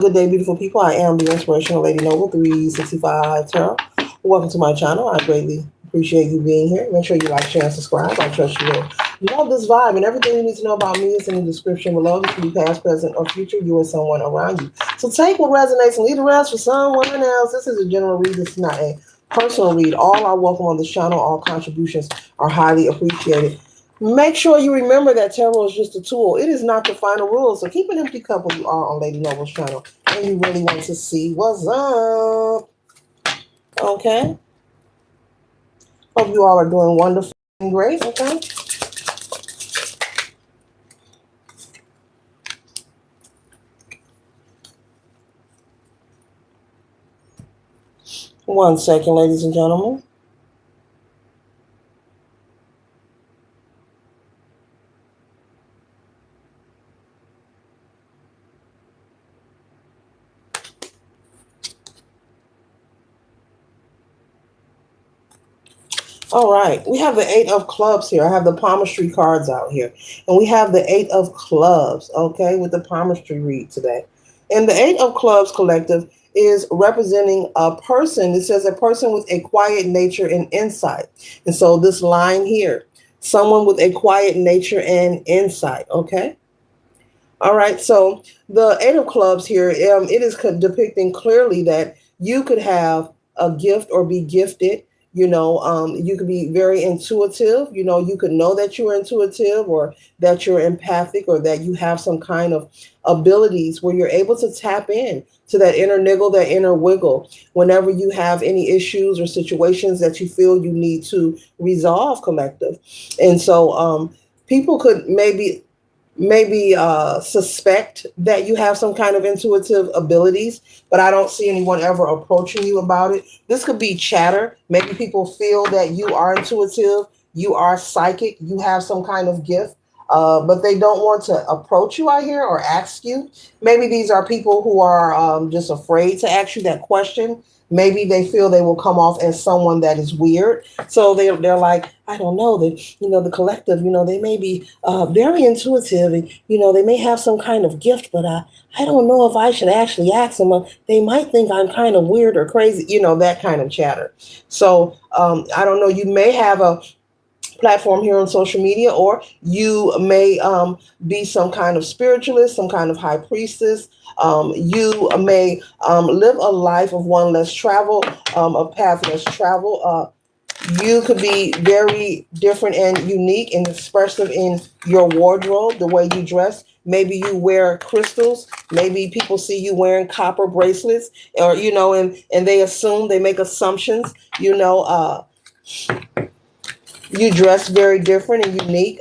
Good day, beautiful people. I am the Inspirational Lady Noble 365 Tarot. Welcome to my channel. I greatly appreciate you being here. Make sure you like, share, and subscribe. I trust you will love this vibe, and everything you need to know about me is in the description below. This can be past, present, or future, you or someone around you. So take what resonates and leave the rest for someone else. This is a general read. This is not a personal read. All are welcome on this channel. All contributions are highly appreciated. Make sure you remember that tarot is just a tool. It is not the final rule. So keep an empty cup when you are on Lady Noble's channel and you really want to see what's up. Okay? Hope you all are doing wonderful and great. Okay? One second, ladies and gentlemen. All right, we have the Eight of Clubs here. I have the palmistry cards out here. And we have the Eight of Clubs, okay, with the palmistry read today. And the Eight of Clubs collective is representing a person. It says a person with a quiet nature and insight. And so this line here, someone with a quiet nature and insight, okay? All right, so the Eight of Clubs here, it is depicting clearly that you could have a gift or be gifted. You could be very intuitive. You could know that you're intuitive or that you're empathic or that you have some kind of abilities where you're able to tap in to that inner niggle, that inner wiggle, whenever you have any issues or situations that you feel you need to resolve, collective. And so people could maybe suspect that you have some kind of intuitive abilities, but I don't see anyone ever approaching you about it. This could be chatter. Maybe people feel that you are intuitive, you are psychic, you have some kind of gift, but they don't want to approach you out here or ask you. Maybe these are people who are just afraid to ask you that question. Maybe they feel they will come off as someone that is weird. So they're like, I don't know, the collective, they may be very intuitive and, they may have some kind of gift, but I don't know if I should actually ask them. They might think I'm kind of weird or crazy, that kind of chatter. So I don't know, you may have a platform here on social media, or you may be some kind of spiritualist, some kind of high priestess. You may live a life of one less travel, a path less travel. You could be very different and unique and expressive in your wardrobe, the way you dress. Maybe you wear crystals. Maybe people see you wearing copper bracelets, or and they make assumptions. You dress very different and unique.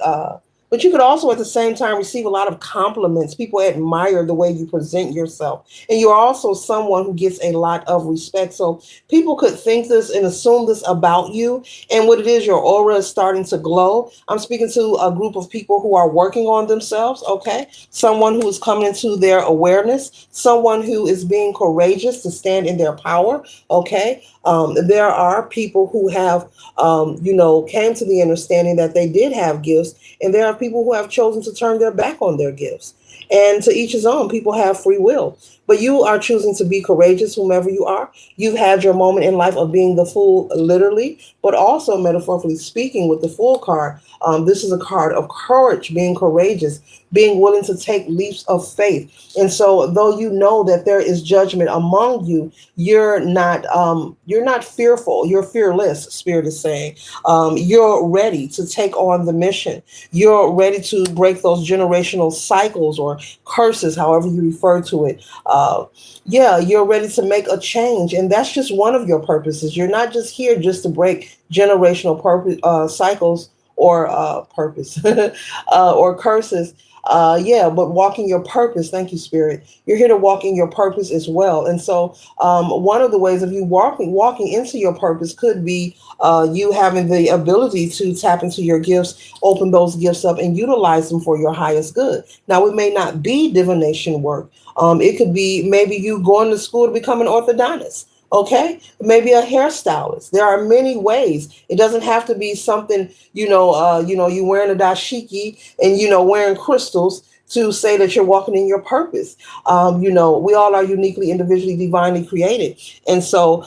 But you could also at the same time receive a lot of compliments. People admire the way you present yourself. And you're also someone who gets a lot of respect. So people could think this and assume this about you. And what it is, your aura is starting to glow. I'm speaking to a group of people who are working on themselves, okay? Someone who is coming into their awareness, someone who is being courageous to stand in their power, okay? There are people who have, came to the understanding that they did have gifts, and there are people who have chosen to turn their back on their gifts. And to each his own, people have free will. But you are choosing to be courageous, whomever you are. You've had your moment in life of being the fool, literally, but also metaphorically speaking with the Fool card. This is a card of courage, being courageous, being willing to take leaps of faith. And so though you know that there is judgment among you, you're not fearful. You're fearless, Spirit is saying. You're ready to take on the mission. You're ready to break those generational cycles or curses, however you refer to it. You're ready to make a change. And that's just one of your purposes. You're not just here just to break generational cycles or purpose or curses. But walking your purpose. Thank you, Spirit. You're here to walk in your purpose as well. And so one of the ways of you walking into your purpose could be you having the ability to tap into your gifts, open those gifts up and utilize them for your highest good. Now, it may not be divination work. It could be maybe you going to school to become an orthodontist. Okay, maybe a hairstylist. There are many ways. It doesn't have to be something, you wearing a dashiki and, wearing crystals to say that you're walking in your purpose. We all are uniquely, individually, divinely created. And so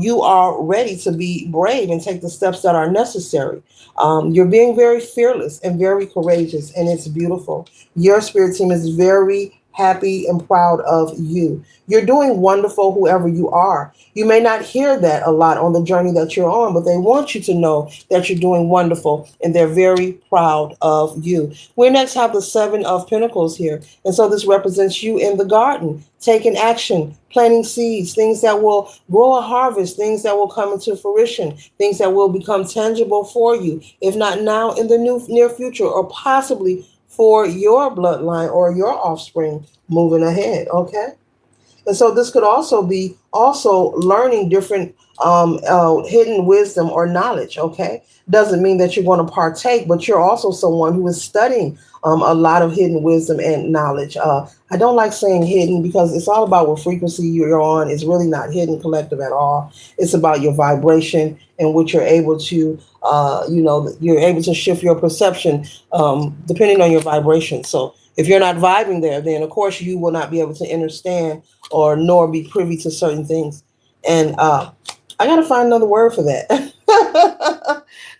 you are ready to be brave and take the steps that are necessary. You're being very fearless and very courageous, and it's beautiful. Your spirit team is very happy and proud of you. You're doing wonderful, whoever you are. You may not hear that a lot on the journey that you're on, but they want you to know that you're doing wonderful and they're very proud of you. We next have the Seven of Pentacles here. And so this represents you in the garden, taking action, planting seeds, things that will grow a harvest, things that will come into fruition, things that will become tangible for you, if not now, in the near future, or possibly for your bloodline or your offspring moving ahead. Okay. And so this could also be also learning different hidden wisdom or knowledge. Okay, doesn't mean that you're going to partake, but you're also someone who is studying a lot of hidden wisdom and knowledge. I don't like saying hidden because it's all about what frequency you're on. It's really not hidden collective at all. It's about your vibration and what you're able to, you're able to shift your perception depending on your vibration. So if you're not vibing there, then of course you will not be able to understand or nor be privy to certain things. And I got to find another word for that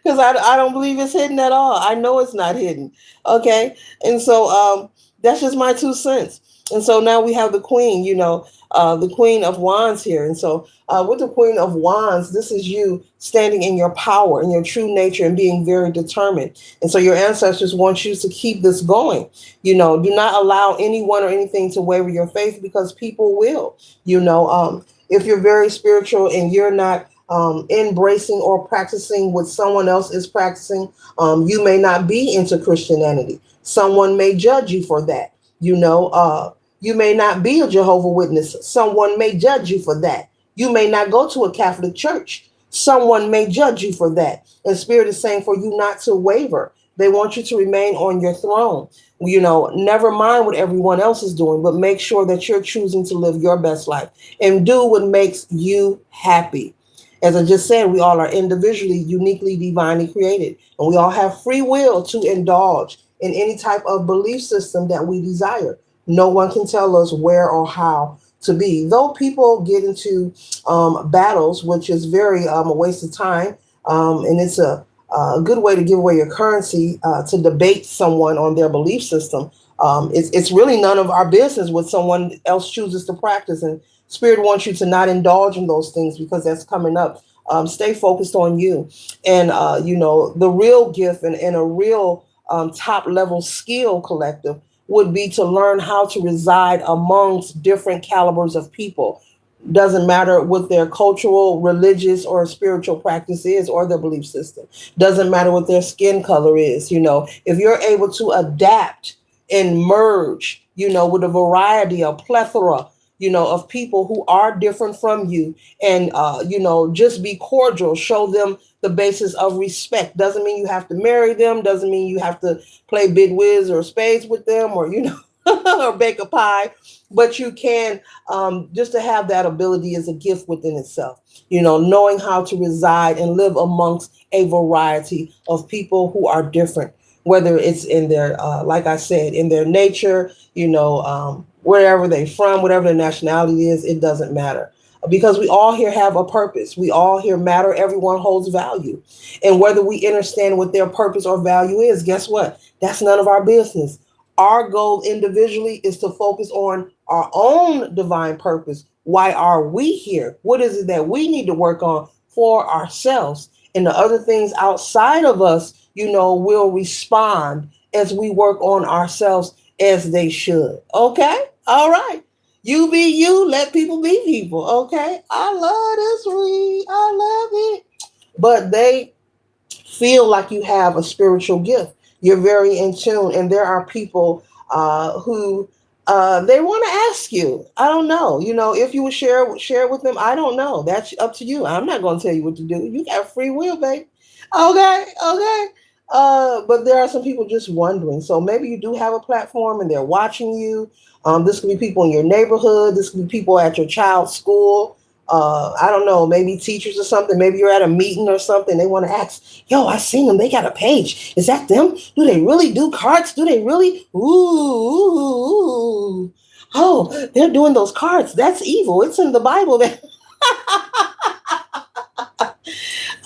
because I don't believe it's hidden at all. I know it's not hidden. Okay. And so that's just my 2 cents. And so now we have the queen, the queen of wands here. And so with the queen of wands, this is you standing in your power and your true nature and being very determined. And so your ancestors want you to keep this going. Do not allow anyone or anything to waver your faith because people will. If you're very spiritual and you're not embracing or practicing what someone else is practicing, you may not be into Christianity. Someone may judge you for that. You may not be a Jehovah Witness. Someone may judge you for that. You may not go to a Catholic church. Someone may judge you for that. And Spirit is saying for you not to waver. They want you to remain on your throne. Never mind what everyone else is doing, but make sure that you're choosing to live your best life and do what makes you happy. As I just said, we all are individually, uniquely, divinely created, and we all have free will to indulge in any type of belief system that we desire. No one can tell us where or how to be. Though people get into battles, which is very a waste of time, and it's a good way to give away your currency to debate someone on their belief system. It's really none of our business what someone else chooses to practice. And Spirit wants you to not indulge in those things because that's coming up. Stay focused on you. And, the real gift and a real top level skill collective would be to learn how to reside amongst different calibers of people. Doesn't matter what their cultural, religious, or spiritual practice is or their belief system. Doesn't matter what their skin color is. If you're able to adapt and merge, with a variety, a plethora, of people who are different from you and, just be cordial, show them the basis of respect. Doesn't mean you have to marry them. Doesn't mean you have to play bid whiz or spades with them or, or bake a pie, but you can just to have that ability is a gift within itself. Knowing how to reside and live amongst a variety of people who are different, whether it's in their, like I said, in their nature, wherever they're from, whatever their nationality is, it doesn't matter. Because we all here have a purpose. We all here matter. Everyone holds value. And whether we understand what their purpose or value is, guess what? That's none of our business. Our goal individually is to focus on our own divine purpose. Why are we here? What is it that we need to work on for ourselves? And the other things outside of us, will respond as we work on ourselves as they should. Okay? All right. You be you, let people be people. Okay? I love this read. I love it. But they feel like you have a spiritual gift. You're very in tune. And there are people who they want to ask you. I don't know. If you would share with them, I don't know. That's up to you. I'm not going to tell you what to do. You got free will, babe. Okay. Okay. But there are some people just wondering. So maybe you do have a platform and they're watching you. This could be people in your neighborhood. This could be people at your child's school. I don't know, maybe teachers or something. Maybe you're at a meeting or something. They want to ask, yo, I seen them. They got a page. Is that them? Do they really do cards? Do they really? Ooh. Oh, they're doing those cards. That's evil. It's in the Bible.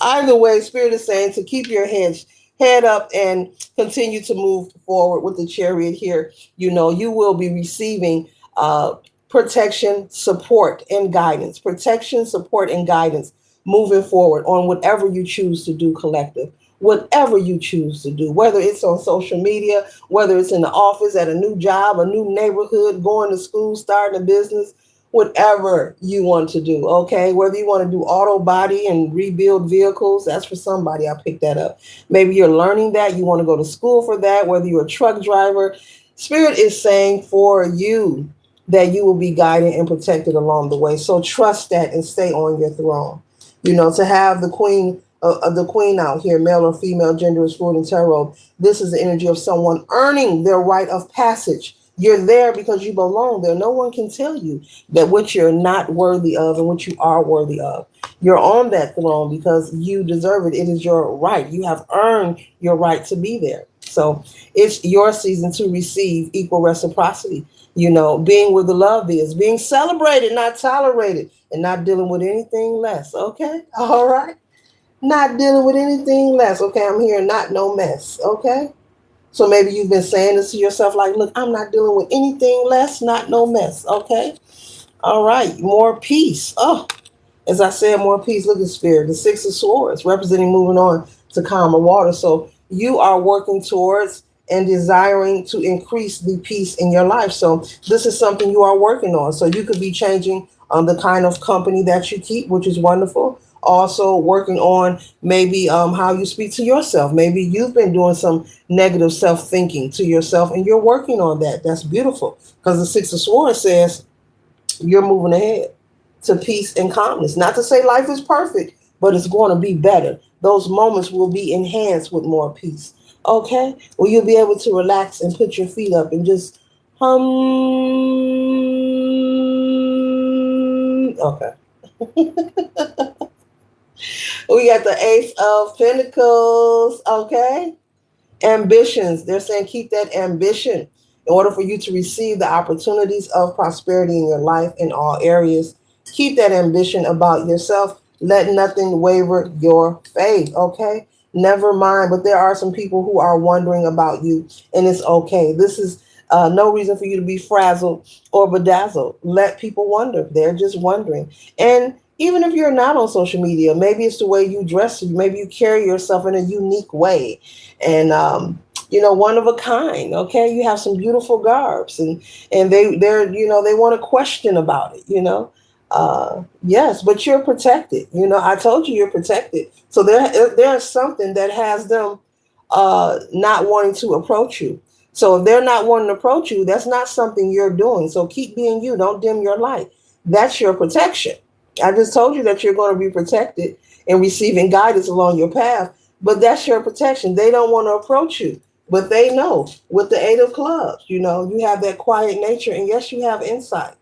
Either way, Spirit is saying to keep your head up and continue to move forward with the chariot here. You will be receiving uh, protection, support, and guidance. Protection, support, and guidance moving forward on whatever you choose to do, collective. Whatever you choose to do, whether it's on social media, whether it's in the office, at a new job, a new neighborhood, going to school, starting a business, whatever you want to do, okay? Whether you want to do auto body and rebuild vehicles, that's for somebody. I picked that up. Maybe you're learning that. You want to go to school for that, whether you're a truck driver. Spirit is saying for you that you will be guided and protected along the way. So trust that and stay on your throne. To have the queen out here, male or female, gender is fluid in tarot. This is the energy of someone earning their right of passage. You're there because you belong there. No one can tell you that what you're not worthy of and what you are worthy of. You're on that throne because you deserve it. It is your right. You have earned your right to be there. So it's your season to receive equal reciprocity. Being where the love is, being celebrated, not tolerated, and not dealing with anything less. Okay? All right? Not dealing with anything less. Okay? I'm here, not no mess. Okay? So maybe you've been saying this to yourself, like, look, I'm not dealing with anything less, not no mess. Okay. All right. More peace. Oh, as I said, more peace. Look at Spirit. The Six of Swords representing moving on to calmer water. So you are working towards and desiring to increase the peace in your life. So this is something you are working on. So you could be changing the kind of company that you keep, which is wonderful. Also working on maybe how you speak to yourself. Maybe you've been doing some negative self-thinking to yourself and you're working on that. That's beautiful because the Six of Swords says you're moving ahead to peace and calmness. Not to say life is perfect, but it's going to be better. Those moments will be enhanced with more peace. Okay? Well, you'll be able to relax and put your feet up and just hum. Okay. We got the Ace of Pentacles. Okay? Ambitions. They're saying keep that ambition in order for you to receive the opportunities of prosperity in your life in all areas. Keep that ambition about yourself. Let nothing waver your faith, okay? Never mind, but there are some people who are wondering about you, and it's okay. This is no reason for you to be frazzled or bedazzled. Let people wonder. They're just wondering. And even if you're not on social media, maybe it's the way you dress, maybe you carry yourself in a unique way. And one of a kind. Okay, you have some beautiful garbs, and they want to question about it. Yes, but you're protected. I told you you're protected. So there's something that has them not wanting to approach you. So if they're not wanting to approach you, that's not something you're doing. So keep being you. Don't dim your light. That's your protection. I just told you that you're going to be protected and receiving guidance along your path. But that's your protection. They don't want to approach you, but they know with the Eight of Clubs, you have that quiet nature. And yes, you have insight.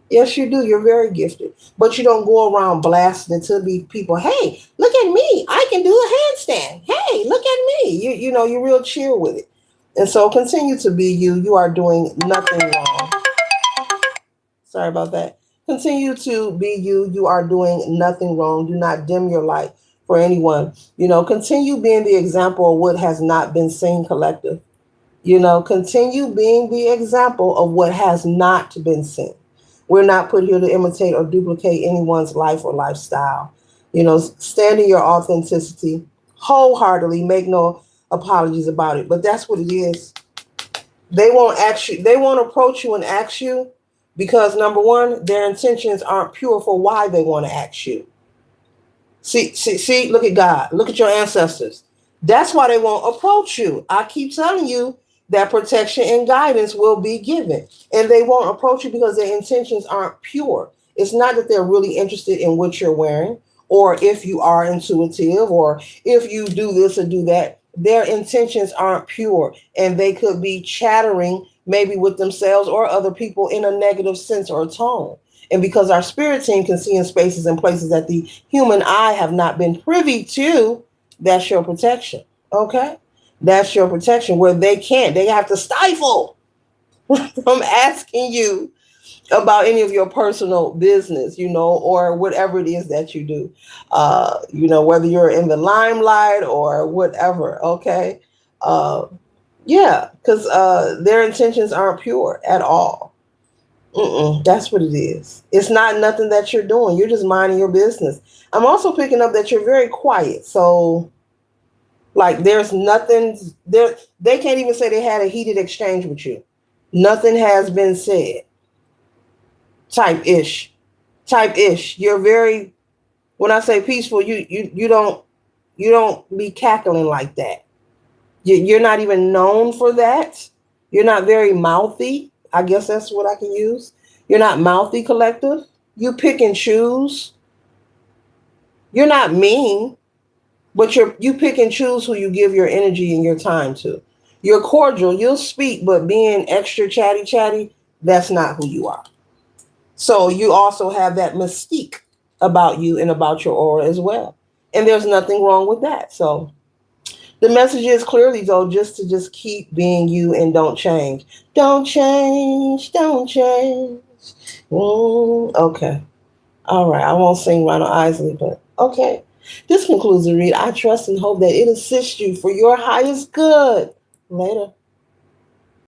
Yes, you do. You're very gifted, but you don't go around blasting to be people. Hey, look at me. I can do a handstand. Hey, look at me. You're real chill with it. And so continue to be you. You are doing nothing wrong. Sorry about that. Continue to be you. You are doing nothing wrong. Do not dim your light for anyone. Continue being the example of what has not been seen, collective. Continue being the example of what has not been seen. We're not put here to imitate or duplicate anyone's life or lifestyle. Stand in your authenticity wholeheartedly. Make no apologies about it. But that's what it is. They won't ask you. They won't approach you and ask you because number one, their intentions aren't pure for why they want to ask you. See, look at God. Look at your ancestors. That's why they won't approach you. I keep telling you that protection and guidance will be given. And they won't approach you because their intentions aren't pure. It's not that they're really interested in what you're wearing or if you are intuitive or if you do this or do that. Their intentions aren't pure and they could be chattering maybe with themselves or other people in a negative sense or tone. And because our spirit team can see in spaces and places that the human eye have not been privy to, that's your protection. Okay? That's your protection where they can't. They have to stifle from asking you about any of your personal business, or whatever it is that you do, whether you're in the limelight or whatever. Okay. Uh, yeah, because their intentions aren't pure at all. That's what it is. It's not nothing that you're doing. You're just minding your business. I'm also picking up that you're very quiet. So, like, there's nothing there. They can't even say they had a heated exchange with you. Nothing has been said. Type ish. You're very. When I say peaceful, you don't be cackling like that. You're not even known for that. You're not very mouthy. I guess that's what I can use. You're not mouthy, collective. You pick and choose. You're not mean, but you pick and choose who you give your energy and your time to. You're cordial. You'll speak, but being extra chatty, that's not who you are. So you also have that mystique about you and about your aura as well. And there's nothing wrong with that. So the message is clearly, though, just keep being you and don't change. Don't change. Don't change. Okay. All right. I won't sing Ronald Isley, but okay. This concludes the read. I trust and hope that it assists you for your highest good. Later.